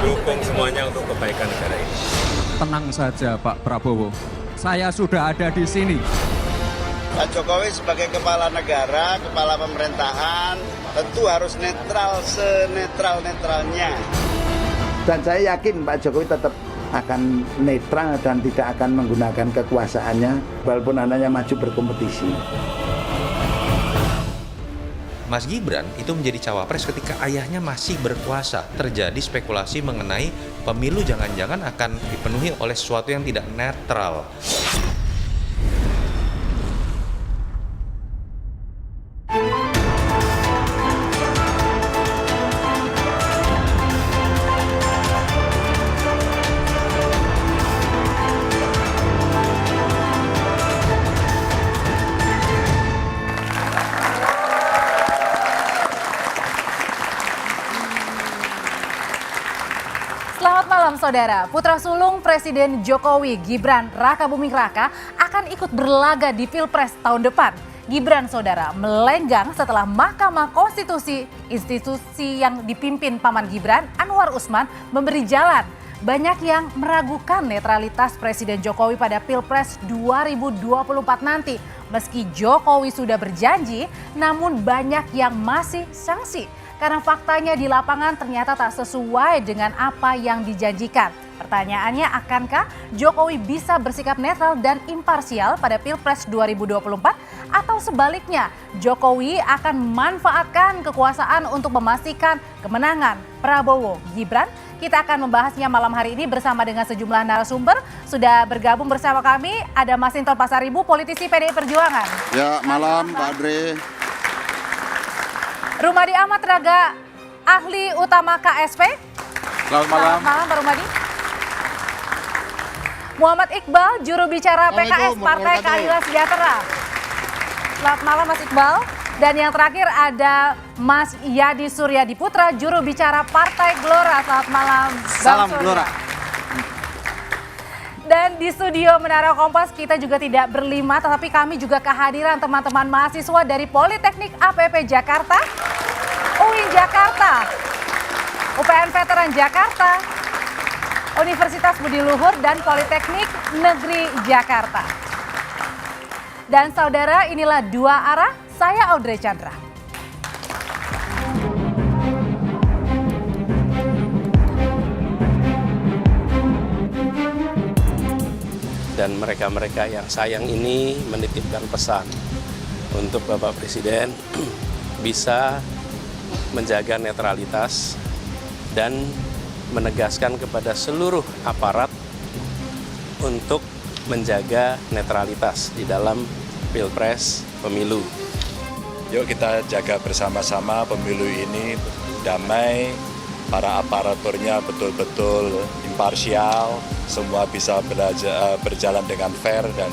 dukung semuanya untuk kebaikan negara ini. Tenang saja Pak Prabowo, saya sudah ada di sini. Pak Jokowi sebagai kepala negara, kepala pemerintahan, tentu harus netral, senetral-netralnya. Dan saya yakin Pak Jokowi tetap akan netral dan tidak akan menggunakan kekuasaannya walaupun anaknya maju berkompetisi. Mas Gibran itu menjadi cawapres ketika ayahnya masih berkuasa. Terjadi spekulasi mengenai pemilu jangan-jangan akan dipenuhi oleh sesuatu yang tidak netral. Selamat malam saudara, putra sulung Presiden Jokowi, Gibran Raka Buming Raka akan ikut berlaga di Pilpres tahun depan. Gibran saudara melenggang setelah Mahkamah Konstitusi, institusi yang dipimpin Paman Gibran, Anwar Usman, memberi jalan. Banyak yang meragukan netralitas Presiden Jokowi pada Pilpres 2024 nanti. Meski Jokowi sudah berjanji, namun banyak yang masih sanksi. Karena faktanya di lapangan ternyata tak sesuai dengan apa yang dijanjikan. Pertanyaannya, akankah Jokowi bisa bersikap netral dan imparsial pada Pilpres 2024? Atau sebaliknya, Jokowi akan memanfaatkan kekuasaan untuk memastikan kemenangan Prabowo Gibran? Kita akan membahasnya malam hari ini bersama dengan sejumlah narasumber. Sudah bergabung bersama kami, ada Masinton Pasaribu, politisi PDI Perjuangan. Ya, malam Pak Andre. Rumadi Ahmad Tenaga Ahli Utama KSP. Selamat malam. Selamat malam Pak Rumadi. Muhammad Iqbal, juru bicara PKS Partai Keadilan Sejahtera. Selamat malam Mas Iqbal. Dan yang terakhir ada Mas Yadi Suryadi Putra, juru bicara Partai Gelora. Selamat malam. Salam Gelora. Dan di studio Menara Kompas kita juga tidak berlima, tetapi kami juga kehadiran teman-teman mahasiswa dari Politeknik APP Jakarta, UIN Jakarta, UPN Veteran Jakarta, Universitas Budi Luhur, dan Politeknik Negeri Jakarta. Dan saudara, inilah Dua Arah, saya Audrey Chandra. Dan mereka-mereka yang sayang ini menitipkan pesan untuk Bapak Presiden bisa menjaga netralitas dan menegaskan kepada seluruh aparat untuk menjaga netralitas di dalam Pilpres pemilu. Yuk kita jaga bersama-sama pemilu ini damai, para aparaturnya betul-betul imparsial, semua bisa berjalan dengan fair dan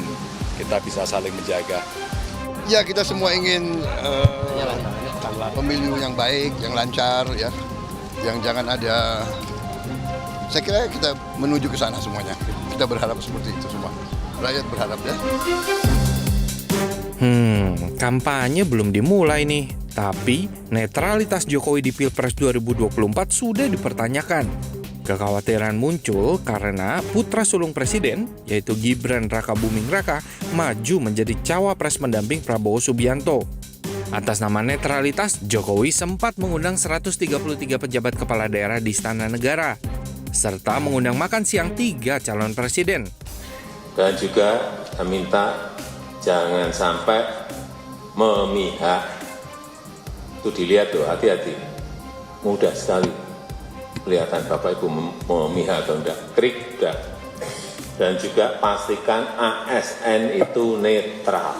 kita bisa saling menjaga. Ya, kita semua ingin pemilu yang baik, yang lancar, ya, yang jangan ada. Saya kira kita menuju ke sana semuanya. Kita berharap seperti itu semua. Rakyat berharap ya. Kampanye belum dimulai nih. Tapi netralitas Jokowi di Pilpres 2024 sudah dipertanyakan. Kekhawatiran muncul karena putra sulung presiden, yaitu Gibran Raka Buming Raka, maju menjadi cawapres mendamping Prabowo Subianto. Atas nama netralitas, Jokowi sempat mengundang 133 pejabat kepala daerah di Istana Negara, serta mengundang makan siang 3 calon presiden. Dan juga saya minta jangan sampai memihak. Itu dilihat tuh, hati-hati. Mudah sekali kelihatan Bapak Ibu memihak atau enggak. Krik, enggak. Dan juga pastikan ASN itu netral.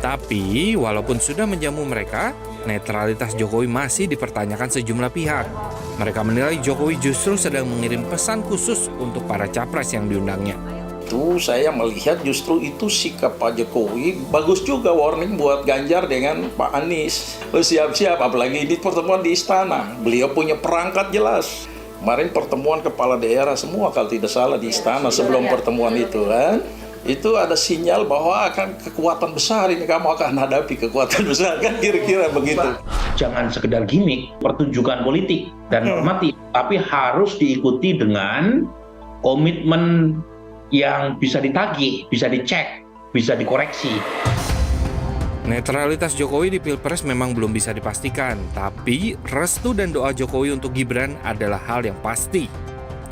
Tapi, walaupun sudah menjamu mereka, netralitas Jokowi masih dipertanyakan sejumlah pihak. Mereka menilai Jokowi justru sedang mengirim pesan khusus untuk para capres yang diundangnya. Itu saya melihat justru itu sikap Pak Jokowi bagus juga, warning buat Ganjar dengan Pak Anies. Siap-siap, apalagi ini pertemuan di istana. Beliau punya perangkat jelas. Kemarin pertemuan kepala daerah semua kalau tidak salah di istana sebelum pertemuan itu kan. itu ada sinyal bahwa akan kekuatan besar ini, kamu akan hadapi kekuatan besar, kan kira-kira begitu. Jangan sekedar gimmick, pertunjukan politik dan normatif, tapi harus diikuti dengan komitmen yang bisa ditagih, bisa dicek, bisa dikoreksi. Netralitas Jokowi di Pilpres memang belum bisa dipastikan, tapi restu dan doa Jokowi untuk Gibran adalah hal yang pasti.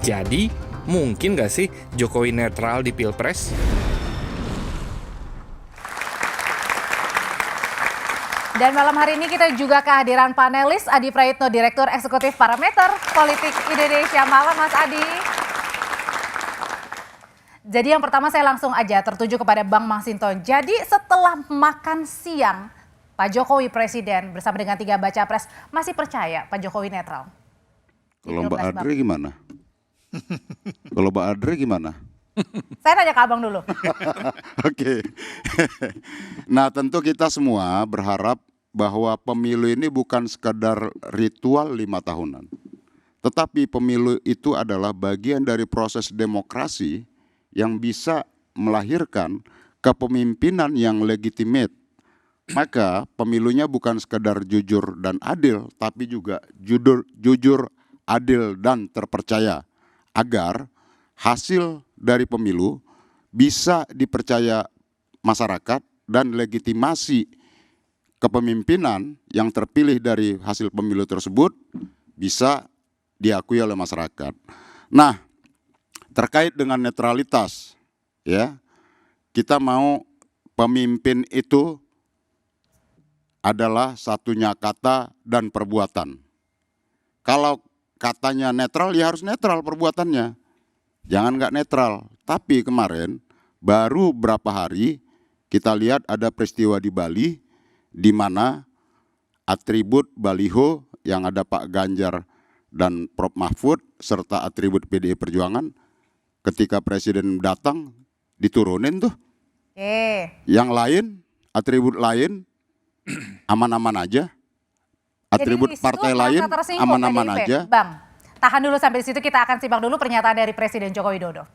Jadi, mungkin nggak sih Jokowi netral di Pilpres? Dan malam hari ini kita juga kehadiran panelis Adi Praitno, Direktur Eksekutif Parameter Politik Indonesia. Malam Mas Adi. Jadi yang pertama saya langsung aja tertuju kepada Bang Masinton. Jadi setelah makan siang Pak Jokowi Presiden bersama dengan 3 baca pres, masih percaya Pak Jokowi netral? Kalau Mbak Adri gimana? Kalau Mbak Adri gimana? Saya nanya ke Abang dulu. Oke. Nah, tentu kita semua berharap bahwa pemilu ini bukan sekadar ritual 5 tahunan. Tetapi pemilu itu adalah bagian dari proses demokrasi yang bisa melahirkan kepemimpinan yang legitimate. Maka pemilunya bukan sekadar jujur dan adil, tapi juga jujur, adil dan terpercaya. Agar hasil dari pemilu bisa dipercaya masyarakat dan legitimasi kepemimpinan yang terpilih dari hasil pemilu tersebut bisa diakui oleh masyarakat. Nah, terkait dengan netralitas, ya, kita mau pemimpin itu adalah satunya kata dan perbuatan. Kalau katanya netral, ya harus netral perbuatannya. Jangan nggak netral. Tapi kemarin baru berapa hari kita lihat ada peristiwa di Bali di mana atribut baliho yang ada Pak Ganjar dan Prof Mahfud serta atribut PDI Perjuangan ketika Presiden datang diturunin tuh. Yang lain, atribut lain aman-aman aja. Atribut partai lain aman-aman aja. Bang, tahan dulu sampai di situ, kita akan simak dulu pernyataan dari Presiden Joko Widodo.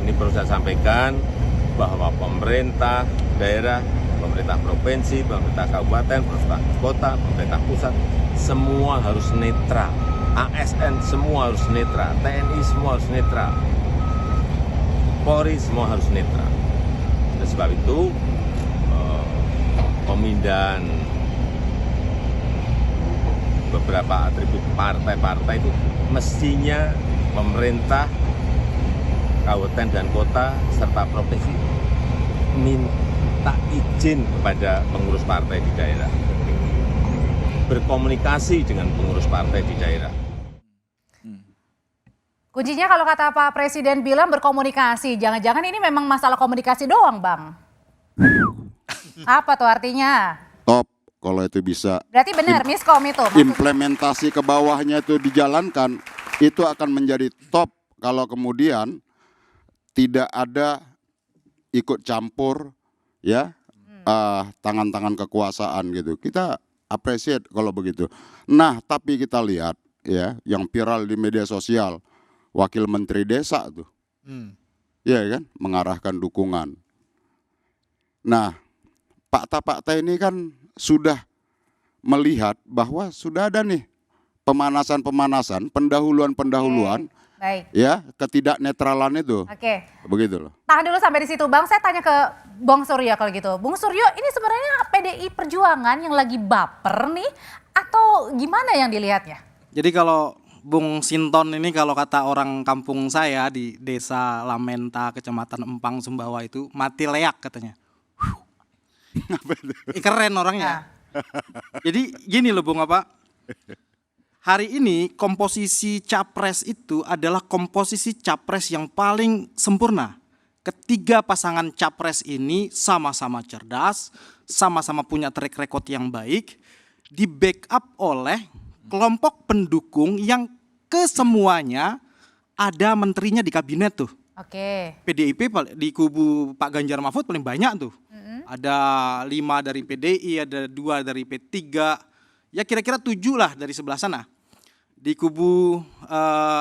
Ini perlu saya sampaikan bahwa pemerintah daerah, pemerintah provinsi, pemerintah kabupaten, pemerintah kota, pemerintah pusat, semua harus netral. ASN semua harus netral, TNI semua harus netral, Polri semua harus netral. Oleh sebab itu, pemindahan beberapa atribut partai-partai itu mestinya pemerintah, kabupaten dan kota serta provinsi minta izin kepada pengurus partai di daerah, berkomunikasi dengan pengurus partai di daerah. Kuncinya kalau kata Pak Presiden bilang berkomunikasi, jangan-jangan ini memang masalah komunikasi doang, Bang. Apa tuh artinya? Top kalau itu bisa. Berarti benar miskom itu maksudnya. Implementasi ke bawahnya itu dijalankan, itu akan menjadi top kalau kemudian tidak ada ikut campur ya tangan-tangan kekuasaan gitu. Kita appreciate kalau begitu. Nah, tapi kita lihat ya yang viral di media sosial, wakil menteri desa tuh. Ya kan mengarahkan dukungan. Nah, fakta-fakta ini kan sudah melihat bahwa sudah ada nih pemanasan-pemanasan, pendahuluan-pendahuluan, ya ketidaknetralan itu. Oke. Begitu loh. Tahan dulu sampai di situ, Bang. Saya tanya ke Bang Suryo kalau gitu. Bung Suryo, ini sebenarnya PDI Perjuangan yang lagi baper nih, atau gimana yang dilihatnya? Jadi kalau Bung Sinton ini kalau kata orang kampung saya di desa Lamenta, Kecamatan Empang, Sumbawa itu mati leak katanya. Keren orangnya. Jadi gini loh Bung hari ini komposisi capres itu adalah komposisi capres yang paling sempurna. Ketiga pasangan capres ini sama-sama cerdas, sama-sama punya track record yang baik, di backup oleh kelompok pendukung yang kesemuanya ada menterinya di kabinet tuh. PDIP di kubu Pak Ganjar Mahfud paling banyak tuh. Ada 5 dari PDI, ada 2 dari P3, ya kira-kira 7 lah dari sebelah sana. Di kubu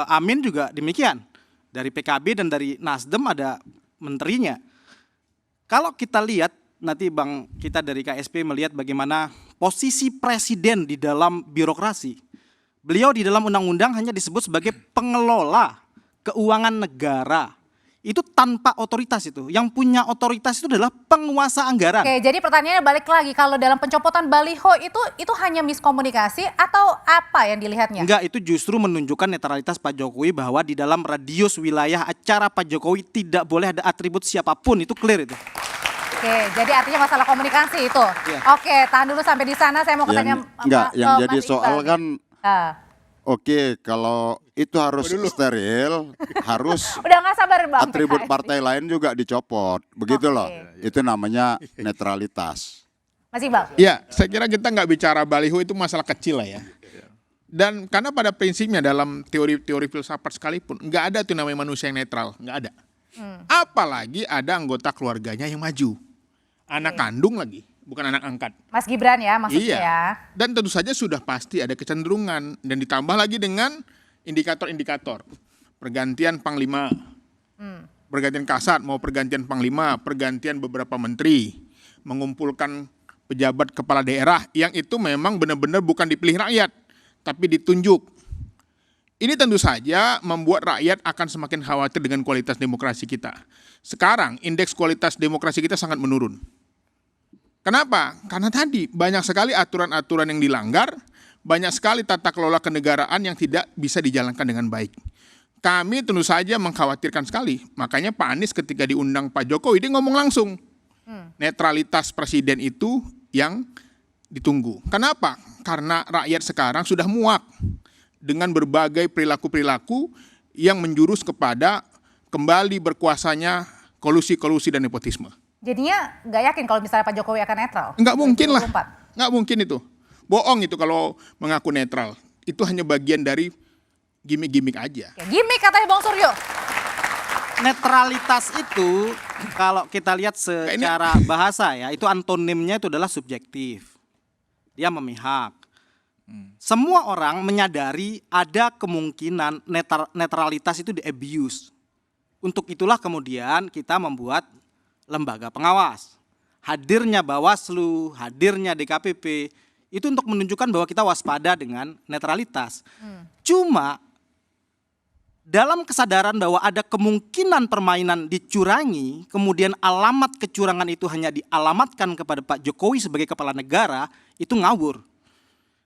Amin juga demikian. Dari PKB dan dari Nasdem ada menterinya. Kalau kita lihat nanti Bang, kita dari KSP melihat bagaimana posisi presiden di dalam birokrasi. Beliau di dalam undang-undang hanya disebut sebagai pengelola keuangan negara. Itu tanpa otoritas itu. Yang punya otoritas itu adalah penguasa anggaran. Oke, jadi pertanyaannya balik lagi, kalau dalam pencopotan baliho itu hanya miskomunikasi atau apa yang dilihatnya? Enggak, itu justru menunjukkan netralitas Pak Jokowi bahwa di dalam radius wilayah acara Pak Jokowi tidak boleh ada atribut siapapun, itu clear itu. Oke, jadi artinya masalah komunikasi itu. Iya. Oke, tahan dulu sampai di sana, saya mau tanya. Yang jadi Mas soal Iqbal. kan, oke, kalau itu harus steril, harus Udah nggak sabar Bang. atribut partai lain juga dicopot, begitu loh. Itu namanya netralitas. Mas Iqbal. Ya, saya kira kita nggak bicara baliho itu masalah kecil lah ya. Dan karena pada prinsipnya dalam teori-teori filsafat sekalipun, nggak ada tuh namanya manusia yang netral, nggak ada. Apalagi ada anggota keluarganya yang maju. Anak kandung lagi, bukan anak angkat. Mas Gibran ya maksudnya Iya. ya. Dan tentu saja sudah pasti ada kecenderungan. Dan ditambah lagi dengan indikator-indikator. Pergantian Panglima, pergantian Kasat, mau pergantian Panglima, pergantian beberapa menteri, mengumpulkan pejabat kepala daerah yang itu memang benar-benar bukan dipilih rakyat, tapi ditunjuk. Ini tentu saja membuat rakyat akan semakin khawatir dengan kualitas demokrasi kita. Sekarang indeks kualitas demokrasi kita sangat menurun. Kenapa? Karena tadi banyak sekali aturan-aturan yang dilanggar, banyak sekali tata kelola kenegaraan yang tidak bisa dijalankan dengan baik. Kami tentu saja mengkhawatirkan sekali. Makanya Pak Anies ketika diundang Pak Jokowi, dia ngomong langsung. Netralitas presiden itu yang ditunggu. Kenapa? Karena rakyat sekarang sudah muak dengan berbagai perilaku-perilaku yang menjurus kepada kembali berkuasanya kolusi-kolusi dan nepotisme. Jadinya nggak yakin kalau misalnya Pak Jokowi akan netral? Nggak mungkin lah, 2024. nggak mungkin itu. Bohong itu kalau mengaku netral. Itu hanya bagian dari gimmick-gimmick aja. Oke, gimmick katanya Bang Suryo. Netralitas itu kalau kita lihat secara bahasa ya, itu antonimnya itu adalah subjektif. Dia memihak. Semua orang menyadari ada kemungkinan netralitas itu di-abuse. Untuk itulah kemudian kita membuat lembaga pengawas. Hadirnya Bawaslu, hadirnya DKPP, itu untuk menunjukkan bahwa kita waspada dengan netralitas. Cuma dalam kesadaran bahwa ada kemungkinan permainan dicurangi, kemudian alamat kecurangan itu hanya dialamatkan kepada Pak Jokowi sebagai kepala negara, itu ngawur.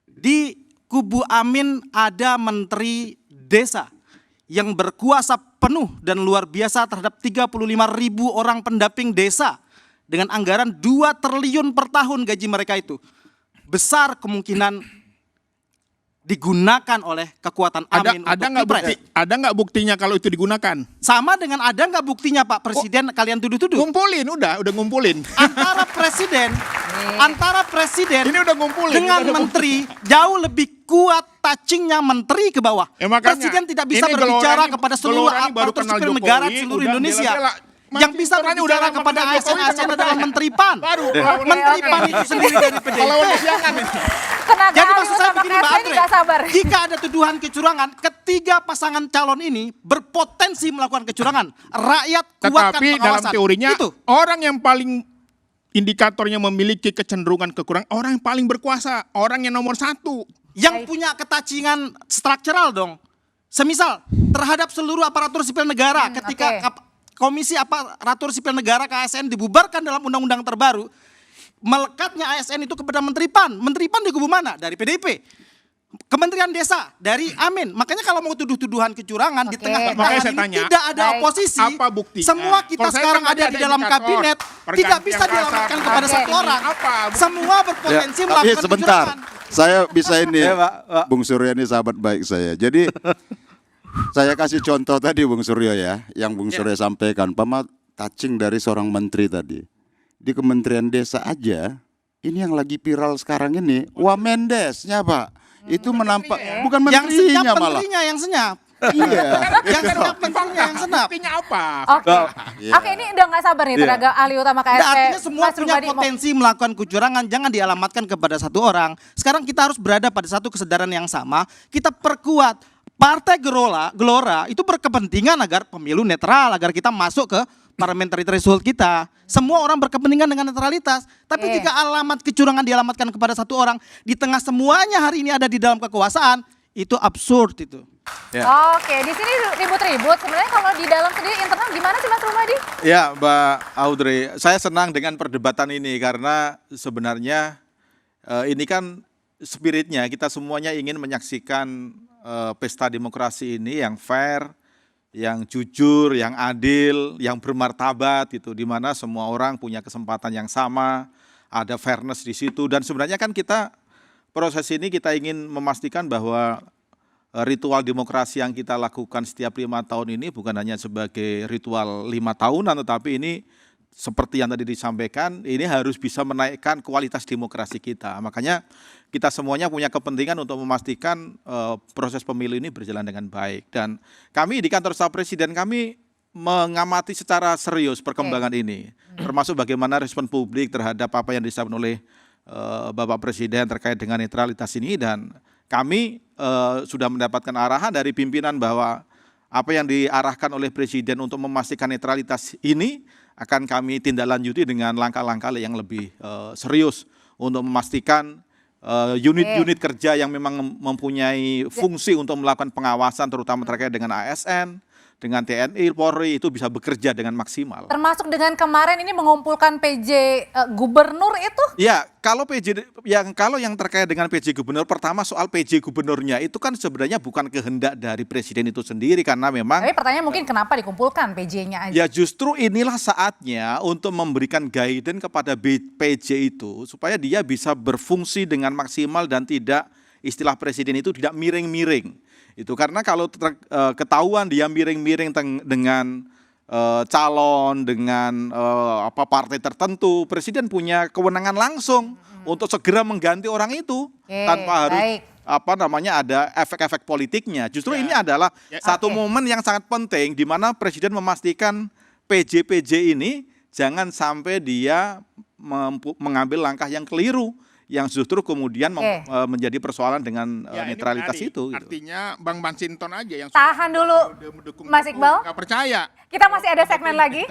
Di kubu Amin ada menteri desa yang berkuasa penuh dan luar biasa terhadap 35.000 orang pendamping desa dengan anggaran 2 triliun per tahun gaji mereka itu. Besar kemungkinan digunakan oleh kekuatan Amin untuk Pilpres. Ada nggak buktinya kalau itu digunakan? Sama dengan ada nggak buktinya Pak Presiden kalian tuduh-tuduh? Ngumpulin, udah ngumpulin. Antara presiden ini udah ngumpulin dengan menteri jauh lebih kuat touchingnya menteri ke bawah. Makanya, presiden tidak bisa berbicara kepada seluruh aparatur sipil negara di seluruh Indonesia. Yang bisa berbicara kepada ASN adalah Menteri PAN. Menteri PAN itu sendiri dari PDIP. Jadi maksud saya begini Mbak Andre, jika ada tuduhan kecurangan, ketiga pasangan calon ini berpotensi melakukan kecurangan. Rakyat kuatkan Tetapi pengawasan. dalam teorinya itu. orang yang paling indikatornya memiliki kecenderungan kekurangan, orang yang paling berkuasa, orang yang nomor 1. Yang punya ketacingan struktural dong. Semisal terhadap seluruh aparatur sipil negara ketika Komisi Aparatur Sipil Negara KASN dibubarkan dalam undang-undang terbaru, melekatnya ASN itu kepada Menteri PAN. Menteri PAN di kubu mana? Dari PDIP. Kementerian Desa dari Amin. Makanya kalau mau tuduh-tuduhan kecurangan di tengah tidak ada oposisi. Apa buktinya? Semua kita sekarang ada di dalam kabinet tidak bisa dialamatkan kepada satu orang. Semua berpotensi melakukan Tapi sebentar, kecurangan. saya bisa ini, Bung Suryo ini sahabat baik saya. Jadi saya kasih contoh tadi Bung Suryo ya, yang Bung Suryo sampaikan, touching dari seorang menteri tadi. Di Kementerian Desa aja, ini yang lagi viral sekarang ini, Wamendesnya Pak. Itu menampak, bukan menterinya malah. Menterinya yang senyap. Iya. Yang senyap menterinya yang senap. Buktinya apa? Oke, ini udah nggak sabar nih tenaga ahli utama KSP. Artinya semua punya potensi melakukan kecurangan, jangan dialamatkan kepada satu orang. Sekarang kita harus berada pada satu kesadaran yang sama, kita perkuat. Partai Gelora itu berkepentingan agar pemilu netral, agar kita masuk ke parliamentary threshold kita, semua orang berkepentingan dengan netralitas. Tapi jika alamat kecurangan dialamatkan kepada satu orang, di tengah semuanya hari ini ada di dalam kekuasaan, itu absurd itu. Oke, di sini ribut-ribut. Sebenarnya kalau di dalam sendiri internal gimana sih Mas Rumadi? Ya, Mbak Audrey, saya senang dengan perdebatan ini karena sebenarnya ini kan spiritnya kita semuanya ingin menyaksikan pesta demokrasi ini yang fair, yang jujur, yang adil, yang bermartabat itu, di mana semua orang punya kesempatan yang sama, ada fairness di situ. Dan sebenarnya kan kita proses ini kita ingin memastikan bahwa ritual demokrasi yang kita lakukan setiap 5 tahun ini bukan hanya sebagai ritual 5 tahunan, tetapi ini seperti yang tadi disampaikan, ini harus bisa menaikkan kualitas demokrasi kita. Makanya kita semuanya punya kepentingan untuk memastikan proses pemilu ini berjalan dengan baik. Dan kami di kantor staf presiden kami mengamati secara serius perkembangan ini, termasuk bagaimana respon publik terhadap apa yang disampaikan oleh Bapak Presiden terkait dengan netralitas ini. Dan kami sudah mendapatkan arahan dari pimpinan bahwa apa yang diarahkan oleh Presiden untuk memastikan netralitas ini akan kami tindak lanjuti dengan langkah-langkah yang lebih serius untuk memastikan unit-unit kerja yang memang mempunyai fungsi untuk melakukan pengawasan terutama terkait dengan ASN, dengan TNI, Polri itu bisa bekerja dengan maksimal. Termasuk dengan kemarin ini mengumpulkan PJ gubernur itu? Ya, kalau yang terkait dengan PJ gubernur, pertama soal PJ gubernurnya itu kan sebenarnya bukan kehendak dari presiden itu sendiri karena memang. Tapi pertanyaan mungkin kenapa dikumpulkan PJ-nya aja? Ya justru inilah saatnya untuk memberikan guidance kepada PJ itu supaya dia bisa berfungsi dengan maksimal dan tidak, istilah presiden itu tidak miring-miring. Itu karena kalau ketahuan dia miring-miring dengan calon, dengan partai tertentu, presiden punya kewenangan langsung untuk segera mengganti orang itu tanpa harus ada efek-efek politiknya. Justru ini adalah satu momen yang sangat penting di mana presiden memastikan PJ ini jangan sampai dia mengambil langkah yang keliru, yang justru kemudian menjadi persoalan dengan netralitas itu. Artinya Bang Masinton aja yang tahan dulu, Mas Iqbal. Nggak percaya. Kita masih ada segmen lagi.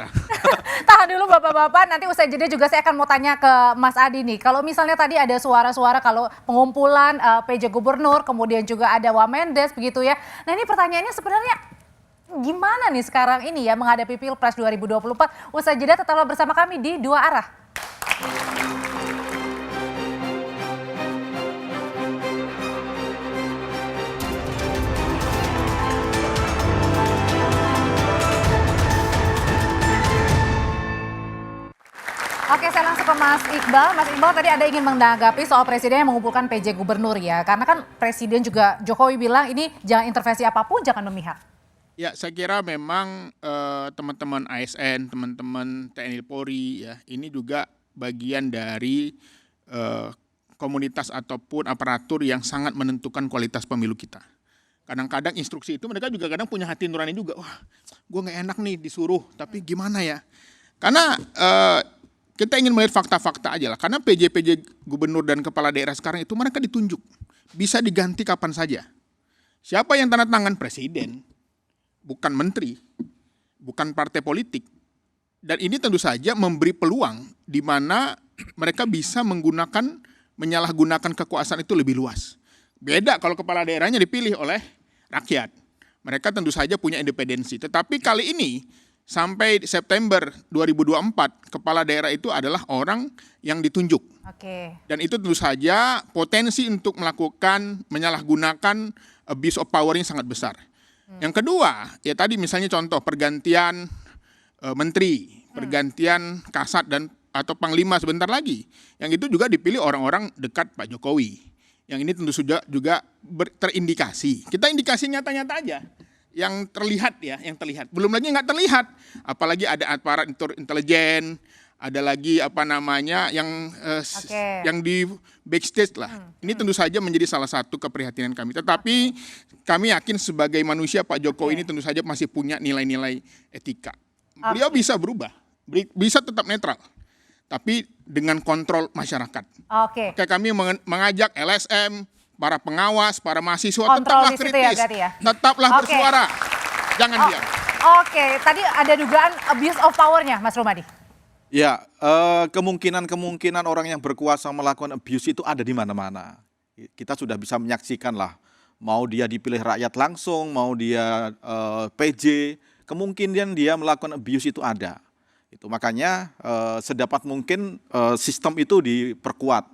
Tahan dulu Bapak-Bapak, nanti usai jeda juga saya akan mau tanya ke Mas Adi nih. Kalau misalnya tadi ada suara-suara kalau pengumpulan PJ Gubernur, kemudian juga ada Wamendes begitu ya. Nah ini pertanyaannya sebenarnya gimana nih sekarang ini ya menghadapi Pilpres 2024? Usai jeda tetaplah bersama kami di Dua Arah. Oke, saya langsung ke Mas Iqbal. Mas Iqbal tadi ada ingin menanggapi soal presiden yang mengumpulkan PJ Gubernur ya. Karena kan presiden juga Jokowi bilang ini jangan intervensi apapun, jangan memihak. Ya, saya kira memang teman-teman ASN, teman-teman TNI Polri ya, ini juga bagian dari komunitas ataupun aparatur yang sangat menentukan kualitas pemilu kita. Kadang-kadang instruksi itu mereka juga kadang punya hati nurani juga. Wah, gue nggak enak nih disuruh, tapi gimana ya? Karena kita ingin melihat fakta-fakta aja lah. Karena PJ gubernur dan kepala daerah sekarang itu mereka ditunjuk. Bisa diganti kapan saja. Siapa yang tanda tangan? Presiden. Bukan menteri. Bukan partai politik. Dan ini tentu saja memberi peluang di mana mereka bisa menyalahgunakan kekuasaan itu lebih luas. Beda kalau kepala daerahnya dipilih oleh rakyat. Mereka tentu saja punya independensi. Tetapi kali ini sampai September 2024, kepala daerah itu adalah orang yang ditunjuk. Dan itu tentu saja potensi untuk melakukan, menyalahgunakan abuse of power yang sangat besar. Yang kedua, ya tadi misalnya contoh pergantian menteri, pergantian kasat atau panglima sebentar lagi. Yang itu juga dipilih orang-orang dekat Pak Jokowi. Yang ini tentu saja juga terindikasi. Kita indikasi nyata-nyata aja. Yang terlihat ya, yang terlihat. Belum lagi nggak terlihat, apalagi ada aparat intelijen, ada lagi yang di backstage lah. Ini tentu saja menjadi salah satu keprihatinan kami. Tetapi kami yakin sebagai manusia Pak Jokowi ini tentu saja masih punya nilai-nilai etika. Beliau bisa berubah, bisa tetap netral, tapi dengan kontrol masyarakat. Kami mengajak LSM, para pengawas, para mahasiswa, tetaplah kritis, tetaplah bersuara, jangan diam. Oke, tadi ada dugaan abuse of power-nya, Mas Rumadi. Ya, kemungkinan orang yang berkuasa melakukan abuse itu ada di mana-mana. Kita sudah bisa menyaksikan lah, mau dia dipilih rakyat langsung, mau dia PJ, kemungkinan dia melakukan abuse itu ada. Itu makanya sedapat mungkin sistem itu diperkuat.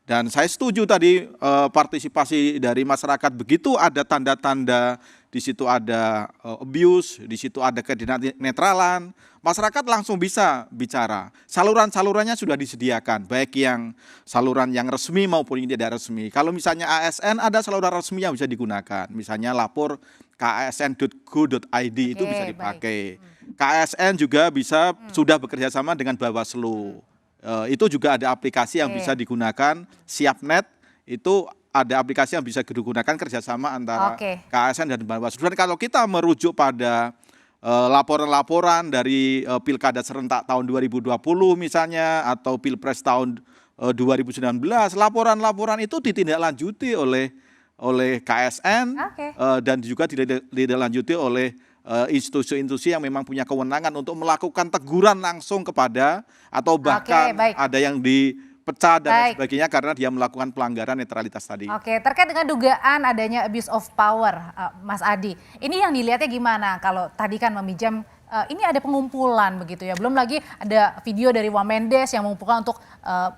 Dan saya setuju tadi partisipasi dari masyarakat, begitu ada tanda-tanda di situ ada abuse, di situ ada kenetralan, masyarakat langsung bisa bicara. Saluran-salurannya sudah disediakan, baik yang saluran yang resmi maupun yang tidak resmi. Kalau misalnya ASN ada saluran resmi yang bisa digunakan, misalnya lapor ke asn.go.id itu bisa dipakai. KSN juga bisa sudah bekerja sama dengan Bawaslu. Itu juga ada aplikasi yang bisa digunakan, SiapNet itu ada aplikasi yang bisa digunakan kerjasama antara KSN dan Bawaslu. Dan kalau kita merujuk pada laporan-laporan dari Pilkada serentak tahun 2020 misalnya, atau Pilpres tahun 2019, laporan-laporan itu ditindaklanjuti oleh KSN dan juga ditindaklanjuti oleh institusi-institusi yang memang punya kewenangan untuk melakukan teguran langsung kepada, atau bahkan ada yang dipecat dan sebagainya karena dia melakukan pelanggaran netralitas tadi. Oke, terkait dengan dugaan adanya abuse of power, Mas Adi, ini yang dilihatnya gimana? Kalau tadi kan meminjam, ini ada pengumpulan begitu ya, belum lagi ada video dari Wamendes yang mengumpulkan untuk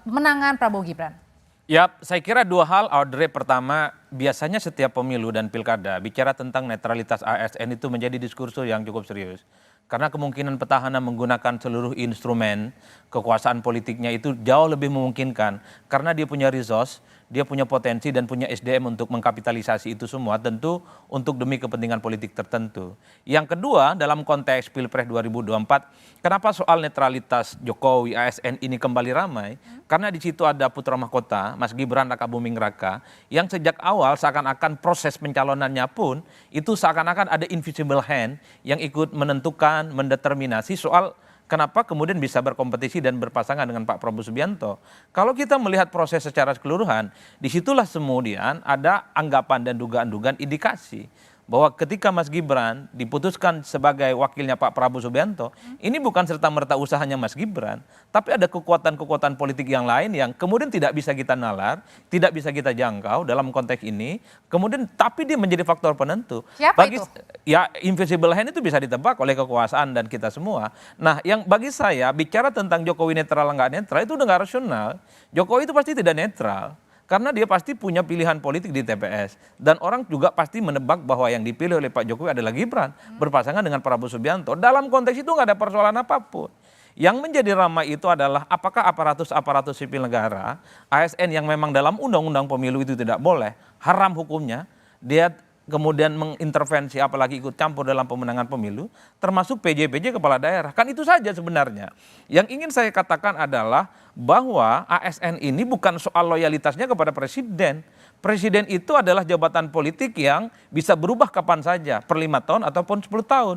menangan Prabowo Gibran. Ya, saya kira dua hal, Audrey. Pertama, biasanya setiap pemilu dan pilkada bicara tentang netralitas ASN itu menjadi diskursus yang cukup serius. Karena kemungkinan petahana menggunakan seluruh instrumen kekuasaan politiknya itu jauh lebih memungkinkan. Karena dia punya resource, dia punya potensi dan punya SDM untuk mengkapitalisasi itu semua, tentu untuk demi kepentingan politik tertentu. Yang kedua, dalam konteks Pilpres 2024, kenapa soal netralitas Jokowi ASN ini kembali ramai? Karena di situ ada putra mahkota, Mas Gibran Rakabuming Raka, yang sejak awal seakan-akan proses pencalonannya pun itu seakan-akan ada invisible hand yang ikut menentukan, mendeterminasi soal kenapa kemudian bisa berkompetisi dan berpasangan dengan Pak Prabowo Subianto. Kalau kita melihat proses secara keseluruhan, disitulah kemudian ada anggapan dan dugaan-dugaan indikasi bahwa ketika Mas Gibran diputuskan sebagai wakilnya Pak Prabowo Subianto, ini bukan serta-merta usahanya Mas Gibran, tapi ada kekuatan-kekuatan politik yang lain yang kemudian tidak bisa kita nalar, tidak bisa kita jangkau dalam konteks ini, kemudian tapi dia menjadi faktor penentu. Siapa itu? Ya, invisible hand itu bisa ditebak oleh kekuasaan dan kita semua. Nah, yang bagi saya bicara tentang Jokowi netral nggak netral itu udah nggak rasional. Jokowi itu pasti tidak netral. Karena dia pasti punya pilihan politik di TPS. Dan orang juga pasti menebak bahwa yang dipilih oleh Pak Jokowi adalah Gibran. Berpasangan dengan Prabowo Subianto. Dalam konteks itu nggak ada persoalan apapun. Yang menjadi ramai itu adalah apakah aparatus sipil negara, ASN yang memang dalam undang-undang pemilu itu tidak boleh, haram hukumnya, dia kemudian mengintervensi apalagi ikut campur dalam pemenangan pemilu, termasuk PJ kepala daerah. Kan itu saja sebenarnya. Yang ingin saya katakan adalah bahwa ASN ini bukan soal loyalitasnya kepada presiden. Presiden itu adalah jabatan politik yang bisa berubah kapan saja, per 5 tahun ataupun 10 tahun.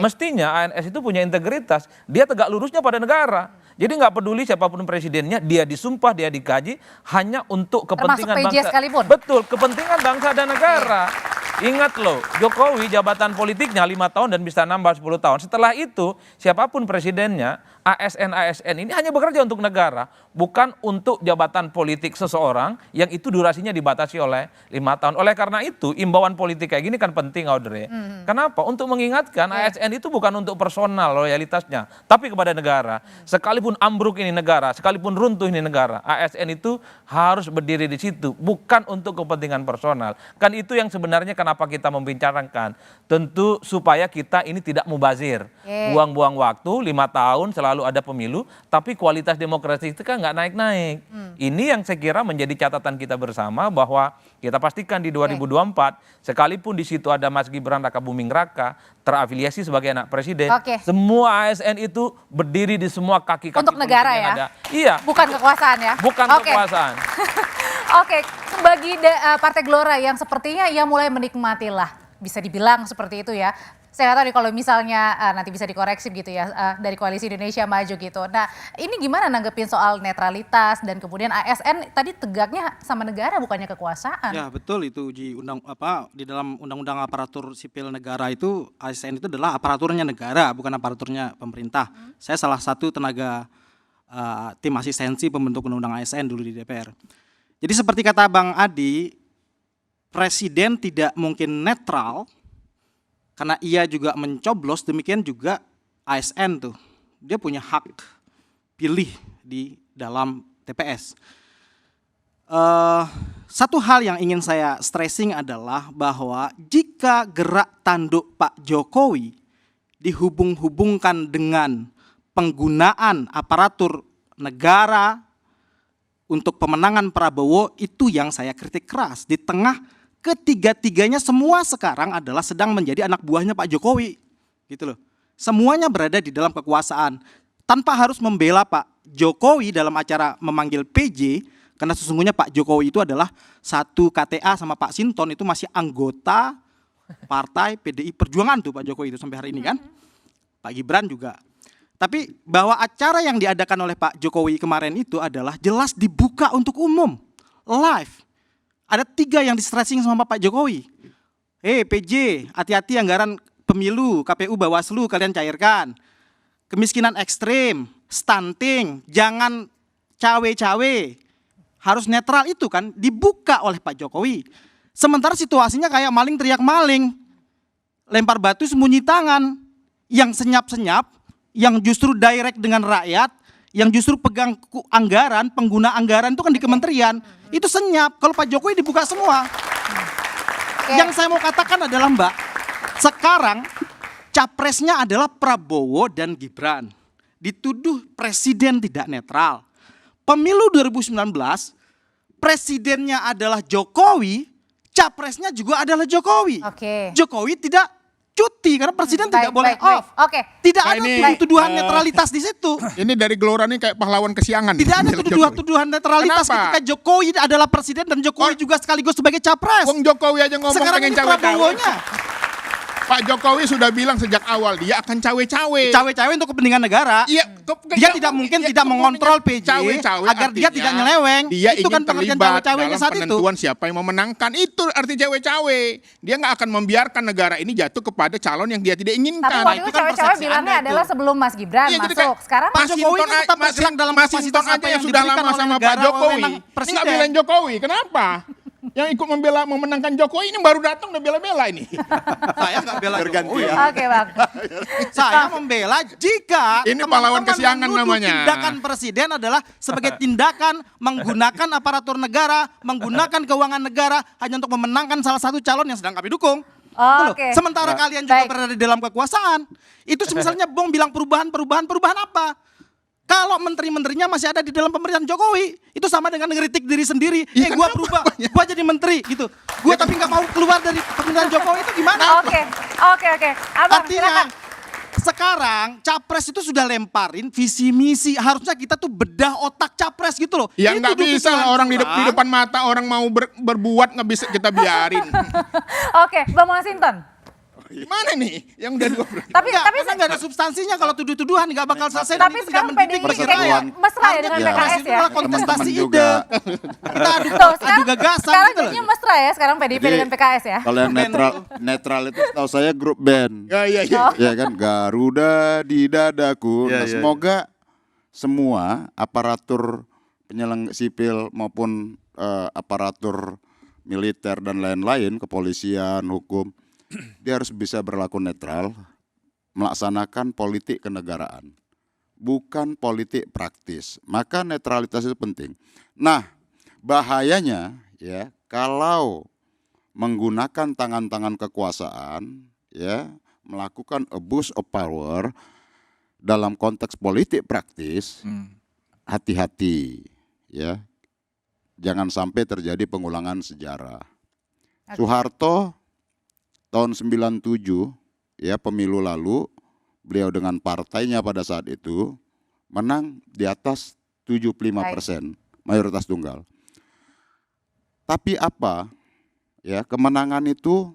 Mestinya ANS itu punya integritas, dia tegak lurusnya pada negara. Jadi nggak peduli siapapun presidennya, dia disumpah, dia dikaji hanya untuk kepentingan bangsa. Sekalipun. Betul, kepentingan bangsa dan negara. Ingat loh, Jokowi jabatan politiknya 5 tahun dan bisa nambah 10 tahun. Setelah itu, siapapun presidennya, ASN ini hanya bekerja untuk negara, bukan untuk jabatan politik seseorang yang itu durasinya dibatasi oleh 5 tahun. Oleh karena itu, imbauan politik kayak gini kan penting, Audrey. Kenapa? Untuk mengingatkan ASN itu bukan untuk personal loyalitasnya, tapi kepada negara. Sekalipun ambruk ini negara, sekalipun runtuh ini negara, ASN itu harus berdiri di situ, bukan untuk kepentingan personal. Kan itu yang sebenarnya kenapa kita membicarakan. Tentu supaya kita ini tidak mubazir. Buang-buang waktu 5 tahun selalu ada pemilu, tapi kualitas demokrasi itu kan nggak naik-naik. Ini yang saya kira menjadi catatan kita bersama bahwa kita pastikan di 2024, sekalipun di situ ada Mas Gibran Rakabuming Raka, terafiliasi sebagai anak presiden, semua ASN itu berdiri di semua kaki-kaki untuk negara ya? Ada. Iya. Bukan kekuasaan ya? Bukan kekuasaan. Oke, bagi Partai Gelora yang sepertinya ia mulai menikmati lah, bisa dibilang seperti itu ya, Saya nggak tahu nih kalau misalnya nanti bisa dikoreksi gitu ya dari Koalisi Indonesia Maju gitu. Nah ini gimana nanggepin soal netralitas dan kemudian ASN tadi tegaknya sama negara bukannya kekuasaan? Ya betul itu di dalam Undang-Undang Aparatur Sipil Negara itu ASN itu adalah aparaturnya negara bukan aparaturnya pemerintah. Saya salah satu tenaga tim asistensi pembentuk Undang-Undang ASN dulu di DPR. Jadi seperti kata Bang Adi, Presiden tidak mungkin netral karena ia juga mencoblos, demikian juga ASN tuh. Dia punya hak pilih di dalam TPS. Satu hal yang ingin saya stressing adalah bahwa jika gerak tanduk Pak Jokowi dihubung-hubungkan dengan penggunaan aparatur negara untuk pemenangan Prabowo, itu yang saya kritik keras. Di tengah ketiga-tiganya semua sekarang adalah sedang menjadi anak buahnya Pak Jokowi, gitu loh. Semuanya berada di dalam kekuasaan tanpa harus membela Pak Jokowi dalam acara memanggil PJ, karena sesungguhnya Pak Jokowi itu adalah satu KTA sama Pak Sinton itu masih anggota partai PDI Perjuangan tuh Pak Jokowi itu sampai hari ini kan, Pak Gibran juga. Tapi bahwa acara yang diadakan oleh Pak Jokowi kemarin itu adalah jelas dibuka untuk umum, live. Ada 3 yang di-stressing sama Pak Jokowi. PJ, hati-hati anggaran pemilu, KPU, Bawaslu kalian cairkan. Kemiskinan ekstrim, stunting, jangan cawe-cawe. Harus netral itu kan dibuka oleh Pak Jokowi. Sementara situasinya kayak maling teriak maling. Lempar batu sembunyi tangan. Yang senyap-senyap, yang justru direct dengan rakyat, yang justru pegang anggaran, pengguna anggaran itu kan di kementerian. Itu senyap, kalau Pak Jokowi dibuka semua. Yang saya mau katakan adalah Mbak, sekarang capresnya adalah Prabowo dan Gibran. Dituduh presiden tidak netral. Pemilu 2019, presidennya adalah Jokowi, capresnya juga adalah Jokowi. Jokowi tidak cuti karena presiden tidak boleh off. Tidak ada tuduhan netralitas di situ. Ini dari Gelora ini kayak pahlawan kesiangan. Tidak ada tuduhan netralitas ketika Jokowi adalah presiden dan Jokowi juga sekaligus sebagai capres. Wong Jokowi aja ngomong sekarang pengen cawe-cawe. Pak Jokowi sudah bilang sejak awal dia akan cawe-cawe. Cawe-cawe untuk kepentingan negara. Iya, dia tidak mungkin tidak mengontrol PJ agar dia tidak nyeleweng. Dia itu ingin kan pengertian terlibat cawe-cawenya dalam saat itu. penentuan siapa yang memenangkan. Itu arti cawe-cawe. Dia nggak akan membiarkan negara ini jatuh kepada calon yang dia tidak inginkan. Tapi waktu itu cawe-cawe bilangnya adalah sebelum Mas Gibran masuk. Sekarang Pak Jokowi kan tetap bergerak dalam kapasitas apa yang sudah lama sama Pak Jokowi. Ini nggak belain Jokowi. Kenapa? Yang ikut memenangkan Jokowi ini baru datang udah bela-bela ini. Saya nggak bela Jokowi. Oke Bang. Saya membela jika ini pahlawan kesiangan namanya. Tindakan presiden adalah sebagai tindakan menggunakan aparatur negara, menggunakan keuangan negara hanya untuk memenangkan salah satu calon yang sedang kami dukung. Sementara kalian juga berada di dalam kekuasaan. Itu misalnya Bong bilang perubahan apa? Kalau menteri-menterinya masih ada di dalam pemerintahan Jokowi, itu sama dengan ngeritik diri sendiri. Gua berubah, gua jadi menteri gitu. Gua tapi nggak mau keluar dari pemerintahan Jokowi itu gimana? Oke. Abang, artinya sekarang capres itu sudah lemparin visi misi. Harusnya kita tuh bedah otak capres gitu loh. Ya nggak bisa lah orang di depan mata orang mau berbuat nggak bisa kita biarin. Oke, Bang Masinton. Gimana nih yang udah tapi nggak ada substansinya kalau tuduh-tuduhan nggak bakal selesai. Tapi sekarang PDI kayaknya mesra ya dengan PKS ya. Kontestasi ide. Kita adu gagasan. Sekarang kayaknya mesra ya sekarang PDIP dengan PKS ya. Kalau yang netral itu setahu saya grup band. Ya kan Garuda di dadaku. Nah, semoga semua aparatur penyelenggara sipil maupun aparatur militer dan lain-lain, kepolisian, hukum, dia harus bisa berlaku netral, melaksanakan politik kenegaraan, bukan politik praktis. Maka netralitas itu penting. Nah, bahayanya ya kalau menggunakan tangan-tangan kekuasaan, ya melakukan abuse of power dalam konteks politik praktis, hati-hati, ya, jangan sampai terjadi pengulangan sejarah. Soeharto tahun 97 ya pemilu lalu beliau dengan partainya pada saat itu menang di atas 75% mayoritas tunggal. Tapi apa ya kemenangan itu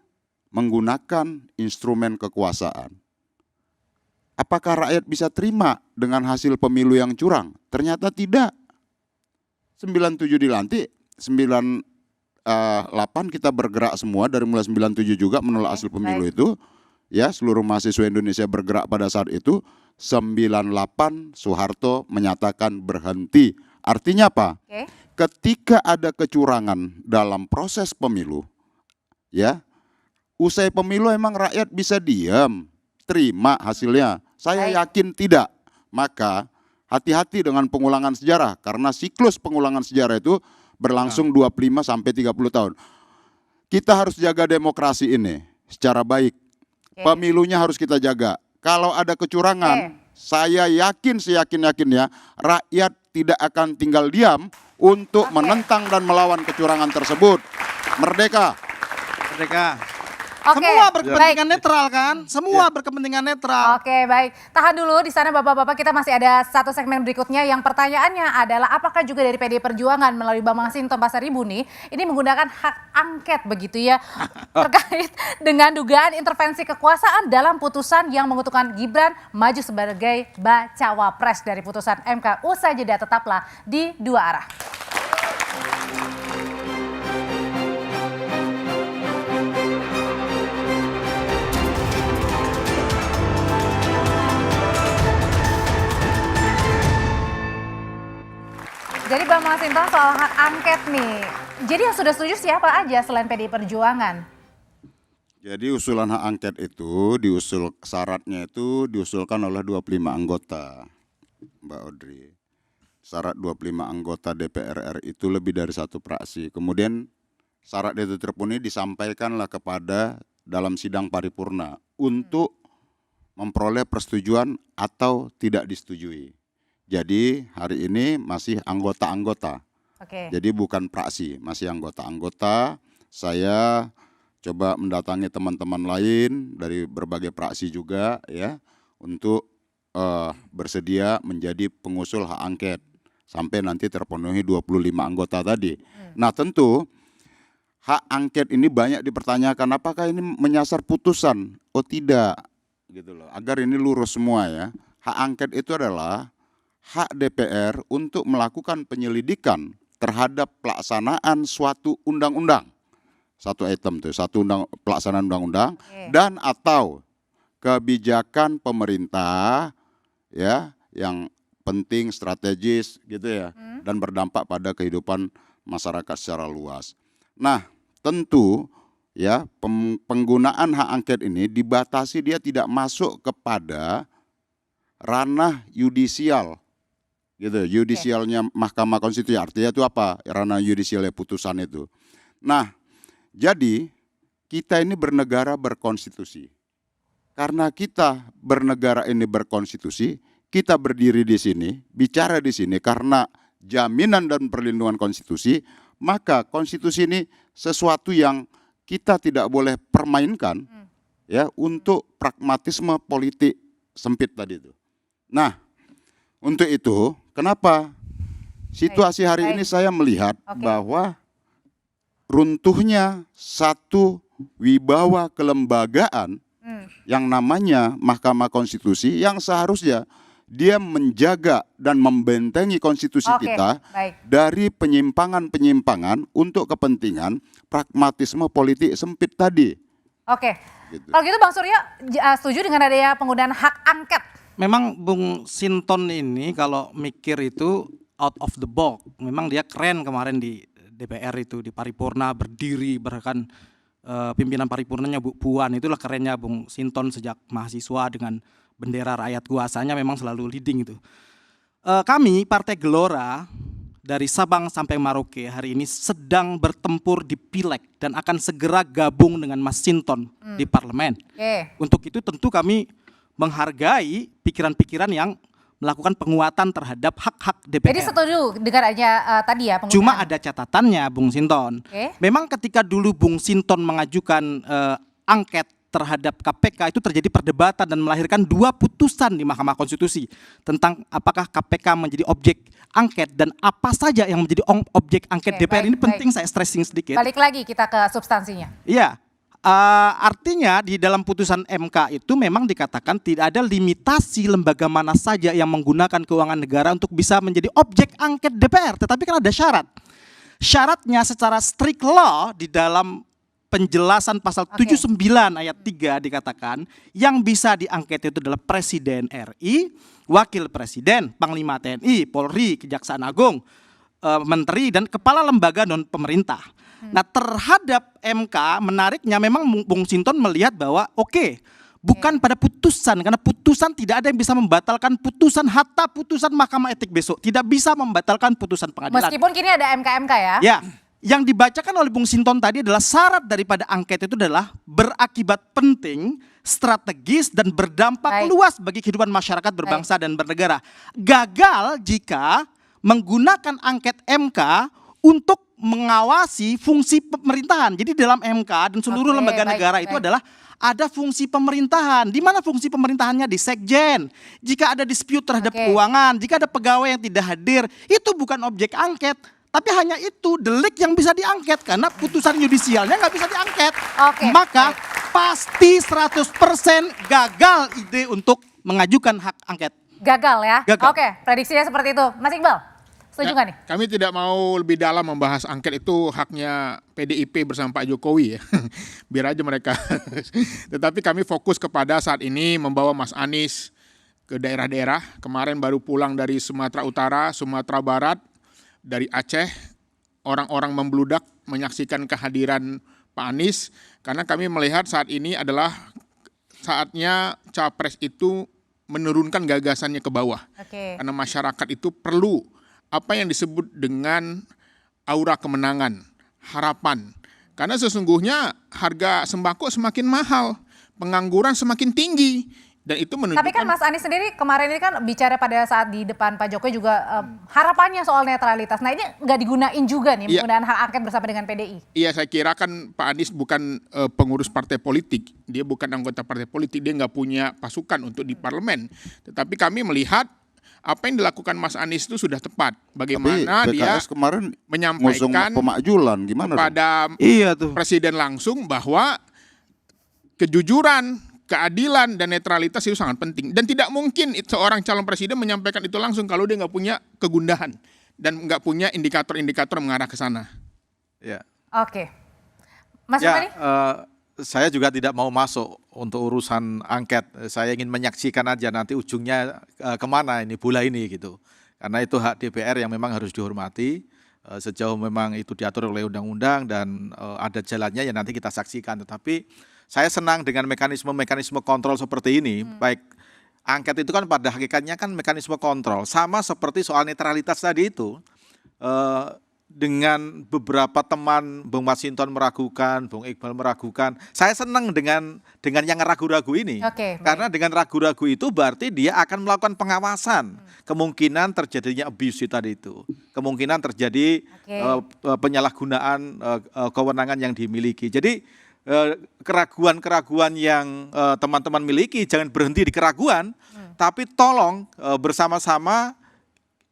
menggunakan instrumen kekuasaan. Apakah rakyat bisa terima dengan hasil pemilu yang curang? Ternyata tidak. 97 dilantik, 98 kita bergerak semua dari mulai 97 juga menolak hasil pemilu itu. Ya, seluruh mahasiswa Indonesia bergerak pada saat itu. 98 Soeharto menyatakan berhenti. Artinya apa? Ketika ada kecurangan dalam proses pemilu, ya, usai pemilu emang rakyat bisa diam, terima hasilnya? Saya yakin tidak. Maka hati-hati dengan pengulangan sejarah, karena siklus pengulangan sejarah itu berlangsung 25 sampai 30 tahun. Kita harus jaga demokrasi ini secara baik. Pemilunya harus kita jaga. Kalau ada kecurangan, saya yakin seyakin-yakinnya rakyat tidak akan tinggal diam untuk menentang dan melawan kecurangan tersebut. Merdeka. Merdeka. Semua berkepentingan netral kan? Semua berkepentingan netral. Oke, baik. Tahan dulu di sana Bapak-bapak, kita masih ada satu segmen berikutnya yang pertanyaannya adalah apakah juga dari PDI Perjuangan melalui Bambang Masinton Pasaribu nih ini menggunakan hak angket begitu ya terkait dengan dugaan intervensi kekuasaan dalam putusan yang menguntungkan Gibran maju sebagai bacawa pres dari putusan MK. Usai jeda tetaplah di Dua Arah. Jadi Bang Masinton soal hak angket nih, jadi yang sudah setuju siapa aja selain PDI Perjuangan? Jadi usulan hak angket itu syaratnya itu diusulkan oleh 25 anggota, Mbak Audrey. Syarat 25 anggota DPR RI itu lebih dari satu fraksi. Kemudian syarat itu terpenuhi disampaikanlah kepada dalam sidang paripurna untuk memperoleh persetujuan atau tidak disetujui. Jadi hari ini masih anggota-anggota, jadi bukan fraksi, masih anggota-anggota. Saya coba mendatangi teman-teman lain dari berbagai fraksi juga ya, untuk bersedia menjadi pengusul hak angket, sampai nanti terpenuhi 25 anggota tadi. Nah tentu hak angket ini banyak dipertanyakan, apakah ini menyasar putusan? Oh tidak, gitu loh, agar ini lurus semua ya. Hak angket itu adalah hak DPR untuk melakukan penyelidikan terhadap pelaksanaan suatu undang-undang. Satu item tuh, pelaksanaan undang-undang dan atau kebijakan pemerintah ya yang penting strategis gitu ya, dan berdampak pada kehidupan masyarakat secara luas. Nah, tentu ya penggunaan hak angket ini dibatasi, dia tidak masuk kepada ranah yudisial. Gitu, yudisialnya Mahkamah Konstitusi, artinya itu apa? Ranah yudisialnya putusan itu. Nah, jadi kita ini bernegara berkonstitusi. Karena kita bernegara ini berkonstitusi, kita berdiri di sini, bicara di sini karena jaminan dan perlindungan konstitusi, maka konstitusi ini sesuatu yang kita tidak boleh permainkan ya untuk pragmatisme politik sempit tadi itu. Nah, untuk itu, kenapa situasi hari ini saya melihat bahwa runtuhnya satu wibawa kelembagaan yang namanya Mahkamah Konstitusi yang seharusnya dia menjaga dan membentengi konstitusi kita dari penyimpangan-penyimpangan untuk kepentingan pragmatisme politik sempit tadi. Oke, kalau gitu Bang Suryo setuju dengan adanya penggunaan hak angket? Memang Bung Sinton ini kalau mikir itu out of the box. Memang dia keren kemarin di DPR itu, di paripurna berdiri, bahkan pimpinan paripurnanya Bu Puan, itulah kerennya Bung Sinton sejak mahasiswa dengan bendera rakyat kuasanya memang selalu leading itu. Kami Partai Gelora dari Sabang sampai Merauke hari ini sedang bertempur di Pileg dan akan segera gabung dengan Mas Sinton di parlemen. Untuk itu tentu kami menghargai pikiran-pikiran yang melakukan penguatan terhadap hak-hak DPR. Jadi setuju dengan aja tadi ya penggunaan. Cuma ada catatannya Bung Sinton. Memang ketika dulu Bung Sinton mengajukan angket terhadap KPK itu terjadi perdebatan dan melahirkan dua putusan di Mahkamah Konstitusi tentang apakah KPK menjadi objek angket dan apa saja yang menjadi objek angket DPR. Ini penting saya stressing sedikit. Balik lagi kita ke substansinya. Iya. Artinya di dalam putusan MK itu memang dikatakan tidak ada limitasi lembaga mana saja yang menggunakan keuangan negara untuk bisa menjadi objek angket DPR. Tetapi kan ada syarat. Syaratnya secara strict law di dalam penjelasan pasal 79 ayat 3 dikatakan yang bisa diangket itu adalah Presiden RI, Wakil Presiden, Panglima TNI, Polri, Kejaksaan Agung, Menteri, dan Kepala Lembaga non-pemerintah. Nah, terhadap MK menariknya memang Bung Sinton melihat bahwa bukan pada putusan, karena putusan tidak ada yang bisa membatalkan putusan, hatta putusan Mahkamah Etik besok tidak bisa membatalkan putusan pengadilan. Meskipun kini ada MK-MK ya. Ya, yang dibacakan oleh Bung Sinton tadi adalah syarat daripada angket itu adalah berakibat penting, strategis, dan berdampak luas bagi kehidupan masyarakat berbangsa dan bernegara. Gagal jika menggunakan angket MK untuk mengawasi fungsi pemerintahan. Jadi dalam MK dan seluruh lembaga negara itu adalah ada fungsi pemerintahan. Di mana fungsi pemerintahannya? Di sekjen. Jika ada dispute terhadap keuangan, jika ada pegawai yang tidak hadir, itu bukan objek angket. Tapi hanya itu delik yang bisa diangket karena putusan yudisialnya nggak bisa diangket. Maka pasti 100% gagal ide untuk mengajukan hak angket. Gagal ya? Gagal. Oke, prediksinya seperti itu. Mas Iqbal, setuju nggak nih? Kami tidak mau lebih dalam membahas angket, itu haknya PDIP bersama Pak Jokowi ya. Biar aja mereka. Tetapi kami fokus kepada saat ini membawa Mas Anies ke daerah-daerah. Kemarin baru pulang dari Sumatera Utara, Sumatera Barat, dari Aceh. Orang-orang membludak menyaksikan kehadiran Pak Anies. Karena kami melihat saat ini adalah saatnya Capres itu menurunkan gagasannya ke bawah. Karena masyarakat itu perlu apa yang disebut dengan aura kemenangan, harapan. Karena sesungguhnya harga sembako semakin mahal, pengangguran semakin tinggi. Dan itu menunjukkan. Tapi kan Mas Anies sendiri kemarin ini kan bicara pada saat di depan Pak Jokowi juga harapannya soal netralitas. Nah ini nggak digunain juga nih penggunaan hak angket bersama dengan PDI. Iya, saya kira kan Pak Anies bukan pengurus partai politik. Dia bukan anggota partai politik, dia nggak punya pasukan untuk di parlemen. Tetapi kami melihat apa yang dilakukan Mas Anies itu sudah tepat. Bagaimana dia kemarin menyampaikan pemakjulan gimana kepada Presiden langsung bahwa kejujuran, keadilan, dan netralitas itu sangat penting. Dan tidak mungkin seorang calon presiden menyampaikan itu langsung kalau dia nggak punya kegundahan dan nggak punya indikator-indikator mengarah ke sana. Ya. Oke. Mas Yusani? Saya juga tidak mau masuk untuk urusan angket. Saya ingin menyaksikan aja nanti ujungnya kemana ini bola ini gitu. Karena itu hak DPR yang memang harus dihormati. Sejauh memang itu diatur oleh undang-undang dan ada jalannya ya nanti kita saksikan. Tetapi saya senang dengan mekanisme kontrol seperti ini. Baik, angket itu kan pada hakikatnya kan mekanisme kontrol. Sama seperti soal netralitas tadi itu. Dengan beberapa teman, Bung Masinton meragukan, Bung Iqbal meragukan. Saya senang dengan yang ragu-ragu ini. Karena dengan ragu-ragu itu berarti dia akan melakukan pengawasan. Kemungkinan terjadinya abuse tadi itu. Kemungkinan terjadi penyalahgunaan kewenangan yang dimiliki. Jadi keraguan-keraguan yang teman-teman miliki jangan berhenti di keraguan, tapi tolong bersama-sama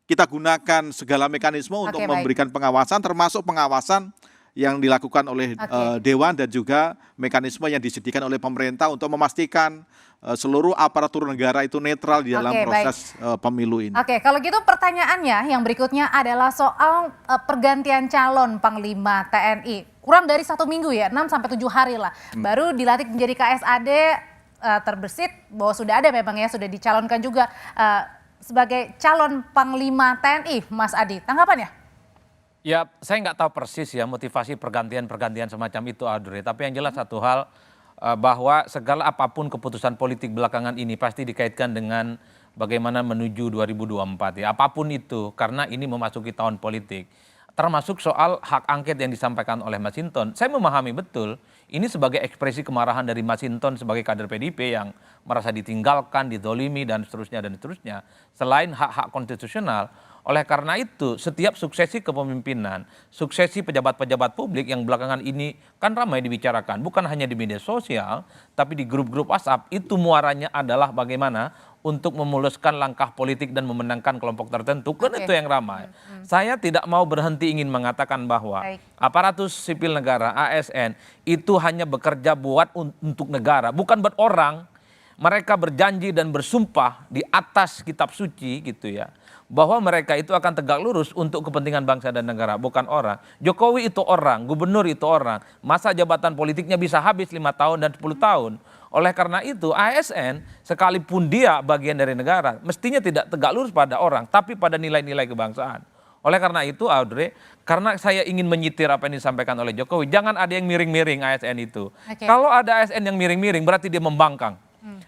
kita gunakan segala mekanisme untuk memberikan pengawasan, termasuk pengawasan yang dilakukan oleh Dewan dan juga mekanisme yang disediakan oleh pemerintah untuk memastikan seluruh aparatur negara itu netral di dalam proses pemilu ini. Oke, kalau gitu pertanyaannya yang berikutnya adalah soal pergantian calon Panglima TNI. Kurang dari 1 minggu ya, 6-7 hari lah. Baru dilantik menjadi KSAD, terbersit bahwa sudah ada memang ya, sudah dicalonkan juga sebagai calon Panglima TNI, Mas Adi. Tanggapannya? Ya, saya nggak tahu persis ya motivasi pergantian semacam itu, Audrey. Tapi yang jelas satu hal, bahwa segala apapun keputusan politik belakangan ini pasti dikaitkan dengan bagaimana menuju 2024 ya. Apapun itu, karena ini memasuki tahun politik. Termasuk soal hak angket yang disampaikan oleh Mas Hinton. Saya memahami betul ini sebagai ekspresi kemarahan dari Mas Hinton sebagai kader PDIP yang merasa ditinggalkan, didolimi, dan seterusnya, dan seterusnya. Selain hak-hak konstitusional, oleh karena itu setiap suksesi kepemimpinan, suksesi pejabat-pejabat publik yang belakangan ini kan ramai dibicarakan. Bukan hanya di media sosial, tapi di grup-grup WhatsApp, itu muaranya adalah bagaimana untuk memuluskan langkah politik dan memenangkan kelompok tertentu, kan itu yang ramai. Saya tidak mau berhenti ingin mengatakan bahwa aparatus sipil negara, ASN, itu hanya bekerja untuk negara, bukan buat orang. Mereka berjanji dan bersumpah di atas kitab suci gitu ya, bahwa mereka itu akan tegak lurus untuk kepentingan bangsa dan negara, bukan orang. Jokowi itu orang, gubernur itu orang, masa jabatan politiknya bisa habis 5 tahun dan 10 tahun. Oleh karena itu ASN sekalipun dia bagian dari negara mestinya tidak tegak lurus pada orang tapi pada nilai-nilai kebangsaan. Oleh karena itu Audrey, karena saya ingin menyitir apa yang disampaikan oleh Jokowi, jangan ada yang miring-miring ASN itu. Kalau ada ASN yang miring-miring berarti dia membangkang.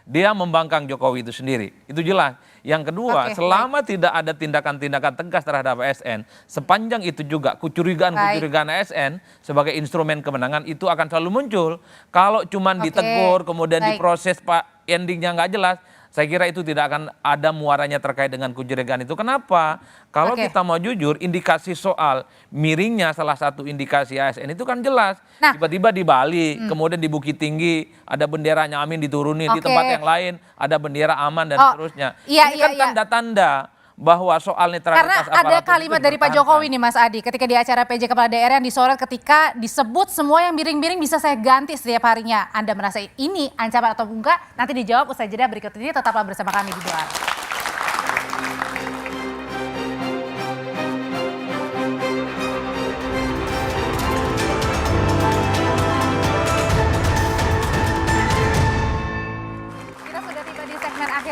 Dia membangkang Jokowi itu sendiri. Itu jelas. Yang kedua, selama tidak ada tindakan-tindakan tegas terhadap ASN, sepanjang itu juga kecurigaan-kecurigaan ASN sebagai instrumen kemenangan itu akan selalu muncul. Kalau cuma ditegur, kemudian diproses, Pak, endingnya nggak jelas, saya kira itu tidak akan ada muaranya terkait dengan kecurigaan itu. Kenapa? Kalau kita mau jujur, indikasi soal miringnya salah satu indikasi ASN itu kan jelas. Tiba-tiba di Bali, kemudian di Bukit Tinggi, ada benderanya Amin dituruni, di tempat yang lain ada bendera aman dan seterusnya. Ini kan tanda-tanda bahwa soal netralitas karena ada kalimat dari Pak Jokowi nih Mas Adi ketika di acara PJ Kepala Daerah yang disorot ketika disebut semua yang miring-miring bisa saya ganti setiap harinya. Anda merasa ini ancaman atau enggak? Nanti dijawab usai jeda berikut ini, tetaplah bersama kami di Doa.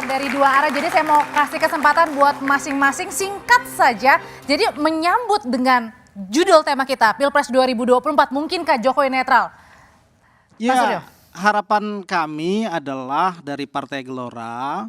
Dari dua arah, jadi saya mau kasih kesempatan buat masing-masing singkat saja. Jadi menyambut dengan judul tema kita, Pilpres 2024, mungkinkah Jokowi netral? Ya, harapan kami adalah dari Partai Gelora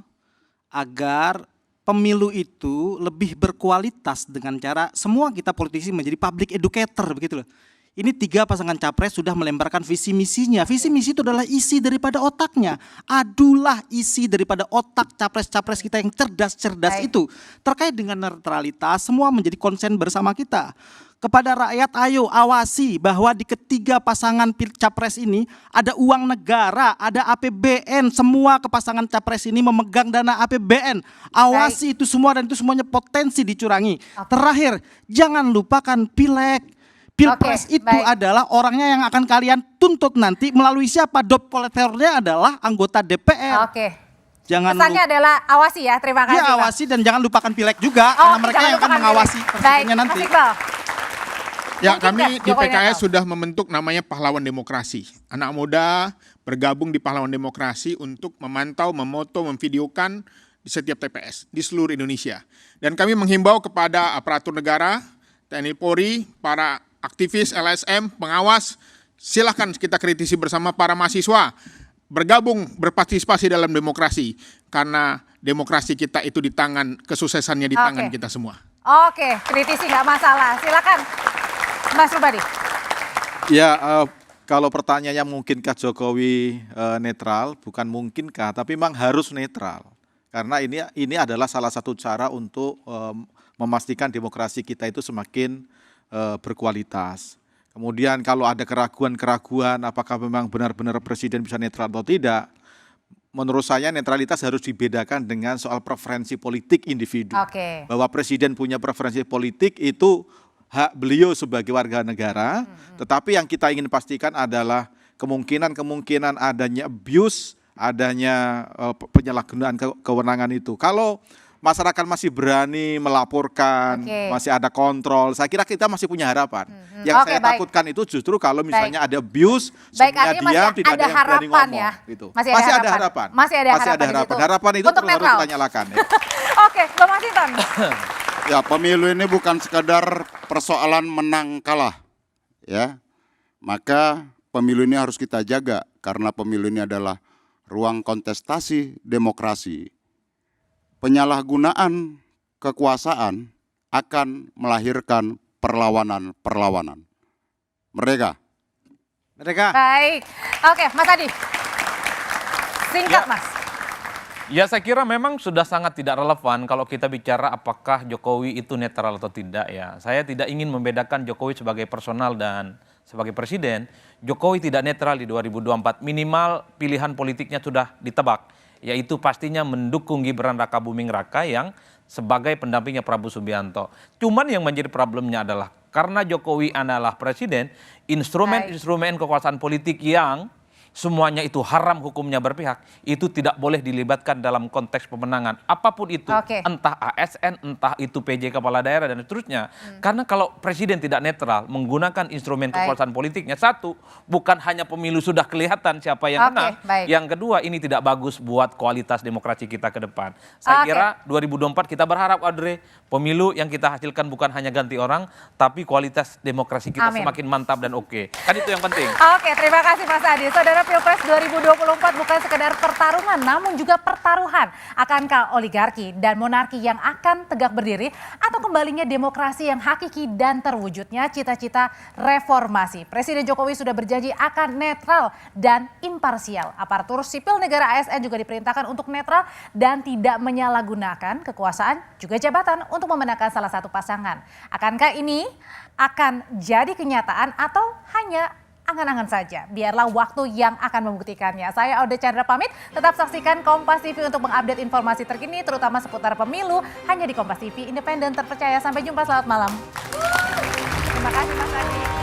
agar pemilu itu lebih berkualitas dengan cara semua kita politisi menjadi public educator begitu loh. Ini 3 pasangan capres sudah melemparkan visi misinya. Visi misi itu adalah isi daripada otaknya. Adulah isi daripada otak capres-capres kita yang cerdas-cerdas itu. Terkait dengan netralitas, semua menjadi konsen bersama kita. Kepada rakyat, ayo awasi bahwa di ketiga pasangan capres ini ada uang negara, ada APBN. Semua kepasangan capres ini memegang dana APBN. Awasi itu semua dan itu semuanya potensi dicurangi. Terakhir, jangan lupakan pileg. Pilpres itu adalah orangnya yang akan kalian tuntut nanti melalui siapa? Dop kolektornya adalah anggota DPR. Jangan pesannya adalah awasi ya, terima kasih. Ya awasi dan jangan lupakan pileg juga karena mereka yang akan mengawasi presidennya nanti. Ya, kami di PKS sudah membentuk namanya Pahlawan Demokrasi. Anak muda bergabung di Pahlawan Demokrasi untuk memantau, memoto, memvideokan di setiap TPS di seluruh Indonesia. Dan kami menghimbau kepada aparatur negara, TNI Polri, para aktivis LSM, pengawas, silahkan kita kritisi bersama para mahasiswa, bergabung, berpartisipasi dalam demokrasi, karena demokrasi kita itu di tangan, kesuksesannya di tangan kita semua. Kritisi nggak masalah, silakan Mas Rubadi. Ya, kalau pertanyaannya mungkinkah Jokowi netral, bukan mungkinkah, tapi memang harus netral, karena ini adalah salah satu cara untuk memastikan demokrasi kita itu semakin berkualitas. Kemudian kalau ada keraguan-keraguan apakah memang benar-benar presiden bisa netral atau tidak, menurut saya netralitas harus dibedakan dengan soal preferensi politik individu. Bahwa presiden punya preferensi politik itu hak beliau sebagai warga negara, tetapi yang kita ingin pastikan adalah kemungkinan adanya abuse, adanya penyalahgunaan kewenangan itu. Kalau masyarakat masih berani melaporkan, masih ada kontrol, saya kira kita masih punya harapan. Yang saya takutkan itu justru kalau misalnya ada abuse, semuanya diam, tidak ada yang berani ngomong. Ya? Gitu. Masih ada harapan. Harapan itu terus harus kita nyalakan. Ya. Bang Masinton. Ya, pemilu ini bukan sekadar persoalan menang kalah. Ya, maka pemilu ini harus kita jaga karena pemilu ini adalah ruang kontestasi demokrasi. Penyalahgunaan kekuasaan akan melahirkan perlawanan-perlawanan. Mereka. Baik. Mas Adi. Singkat, Mas. Ya, saya kira memang sudah sangat tidak relevan kalau kita bicara apakah Jokowi itu netral atau tidak ya. Saya tidak ingin membedakan Jokowi sebagai personal dan sebagai presiden. Jokowi tidak netral di 2024, minimal pilihan politiknya sudah ditebak. yaitu pastinya mendukung Gibran Rakabuming Raka yang sebagai pendampingnya Prabowo Subianto. Cuman yang menjadi problemnya adalah karena Jokowi adalah presiden, instrumen-instrumen kekuasaan politik yang semuanya itu haram hukumnya berpihak, itu tidak boleh dilibatkan dalam konteks pemenangan. Apapun itu, entah ASN, entah itu PJ Kepala Daerah dan seterusnya. Karena kalau presiden tidak netral menggunakan instrumen kekuasaan politiknya, satu, bukan hanya pemilu sudah kelihatan siapa yang menang. Yang kedua, ini tidak bagus buat kualitas demokrasi kita ke depan. Saya kira 2024 kita berharap, Audrey, pemilu yang kita hasilkan bukan hanya ganti orang, tapi kualitas demokrasi kita semakin mantap dan oke. Kan itu yang penting. Oke, terima kasih Mas Adi. Saudara, Pilpres 2024 bukan sekedar pertarungan, namun juga pertaruhan. Akankah oligarki dan monarki yang akan tegak berdiri atau kembalinya demokrasi yang hakiki dan terwujudnya cita-cita reformasi? Presiden Jokowi sudah berjanji akan netral dan imparsial. Aparatur sipil negara ASN juga diperintahkan untuk netral dan tidak menyalahgunakan kekuasaan juga jabatan untuk memenangkan salah satu pasangan. Akankah ini akan jadi kenyataan atau hanya angan-angan saja? Biarlah waktu yang akan membuktikannya. Saya Aude Chandra pamit, tetap saksikan Kompas TV untuk mengupdate informasi terkini terutama seputar pemilu hanya di Kompas TV, independen, terpercaya. Sampai jumpa, selamat malam. Terima kasih Mas Adi.